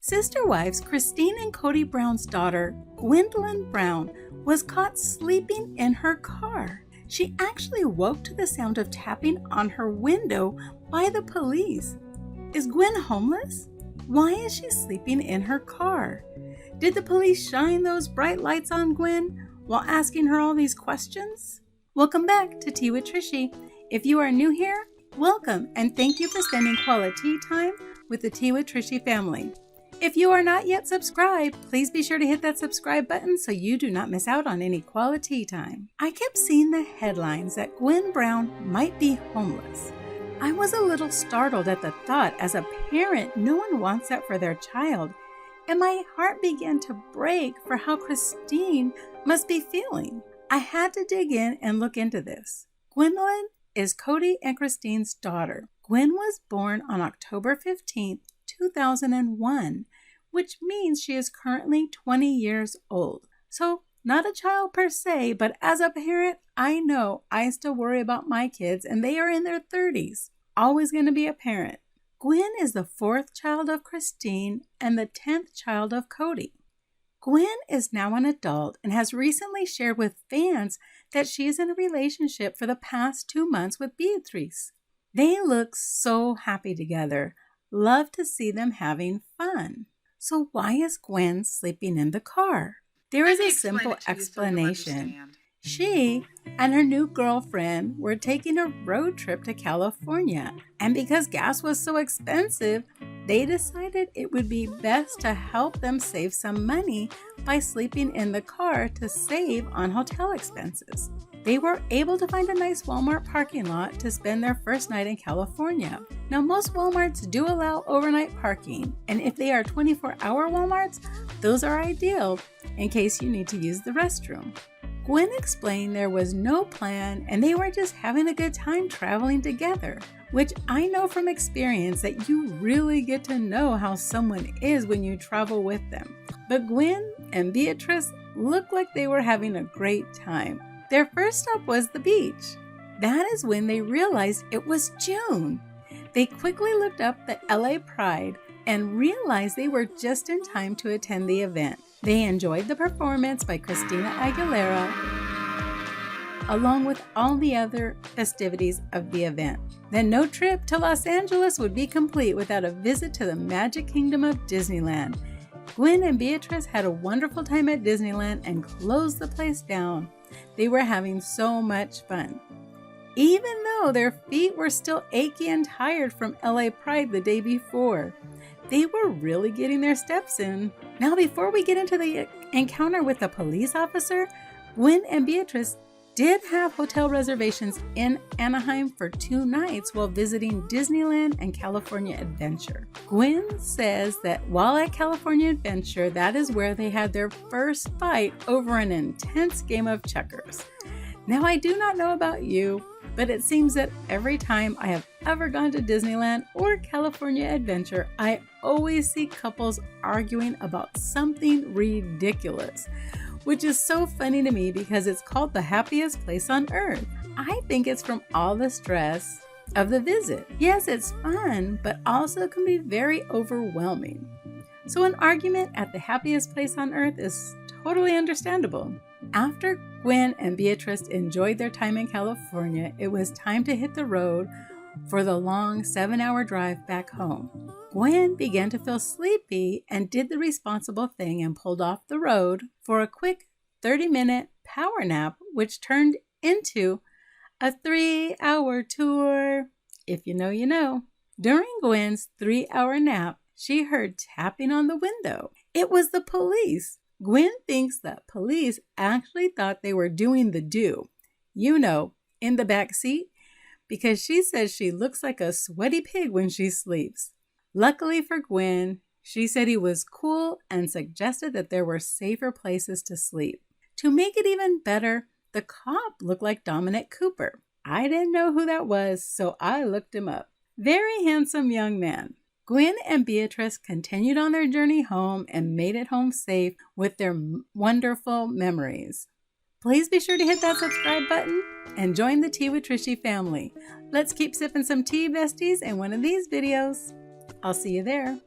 Sister Wives Christine and Kody Brown's daughter, Gwendlyn Brown, was caught sleeping in her car. She actually woke to the sound of tapping on her window by the police. Is Gwen homeless? Why is she sleeping in her car? Did the police shine those bright lights on Gwen while asking her all these questions? Welcome back to Tea with Trishy. If you are new here, welcome and thank you for spending quality time with the Tea with Trishy family. If you are not yet subscribed, please be sure to hit that subscribe button so you do not miss out on any quality time. I kept seeing the headlines that Gwen Brown might be homeless. I was a little startled at the thought. As a parent, no one wants that for their child, and my heart began to break for how Christine must be feeling. I had to dig in and look into this. Gwendlyn is Kody and Christine's daughter. Gwen was born on October 15th, 2001, which means she is currently 20 years old. So not a child per se, but as a parent, I know I still worry about my kids and they are in their 30s. Always going to be a parent. Gwen is the 4th child of Christine and the 10th child of Kody. Gwen is now an adult and has recently shared with fans that she is in a relationship for the past 2 months with Beatriz. They look so happy together. Love to see them having fun. So why is Gwen sleeping in the car? There is a simple explanation. She and her new girlfriend were taking a road trip to California, and because gas was so expensive, they decided it would be best to help them save some money by sleeping in the car to save on hotel expenses. They were able to find a nice Walmart parking lot to spend their first night in California. Now, most Walmarts do allow overnight parking, and if they are 24-hour Walmarts, those are ideal in case you need to use the restroom. Gwen explained there was no plan and they were just having a good time traveling together, which I know from experience that you really get to know how someone is when you travel with them. But Gwen and Beatriz looked like they were having a great time. Their first stop was the beach. That is when they realized it was June. They quickly looked up the LA Pride and realized they were just in time to attend the event. They enjoyed the performance by Christina Aguilera, along with all the other festivities of the event. Then no trip to Los Angeles would be complete without a visit to the Magic Kingdom of Disneyland. Gwen and Beatriz had a wonderful time at Disneyland and closed the place down. They were having so much fun. Even though their feet were still achy and tired from LA Pride the day before, they were really getting their steps in. Now, before we get into the encounter with the police officer, Gwen and Beatriz did have hotel reservations in Anaheim for 2 nights while visiting Disneyland and California Adventure. Gwen says that while at California Adventure, that is where they had their first fight over an intense game of checkers. Now, I do not know about you, but it seems that every time I have ever gone to Disneyland or California Adventure, I always see couples arguing about something ridiculous, which is so funny to me because it's called the happiest place on earth. I think it's from all the stress of the visit. Yes, it's fun, but also can be very overwhelming. So an argument at the happiest place on earth is totally understandable. After Gwen and Beatriz enjoyed their time in California, it was time to hit the road for the long 7-hour drive back home. Gwen began to feel sleepy and did the responsible thing and pulled off the road for a quick 30-minute power nap, which turned into a 3-hour tour. If you know, you know. During Gwen's 3-hour nap, she heard tapping on the window. It was the police. Gwen thinks that police actually thought they were doing the do, you know, in the back seat, because she says she looks like a sweaty pig when she sleeps. Luckily for Gwen, she said he was cool and suggested that there were safer places to sleep. To make it even better, the cop looked like Dominic Cooper. I didn't know who that was, so I looked him up. Very handsome young man. Gwen and Beatriz continued on their journey home and made it home safe with their wonderful memories. Please be sure to hit that subscribe button and join the Tea with Trishy family. Let's keep sipping some tea, besties, in one of these videos. I'll see you there.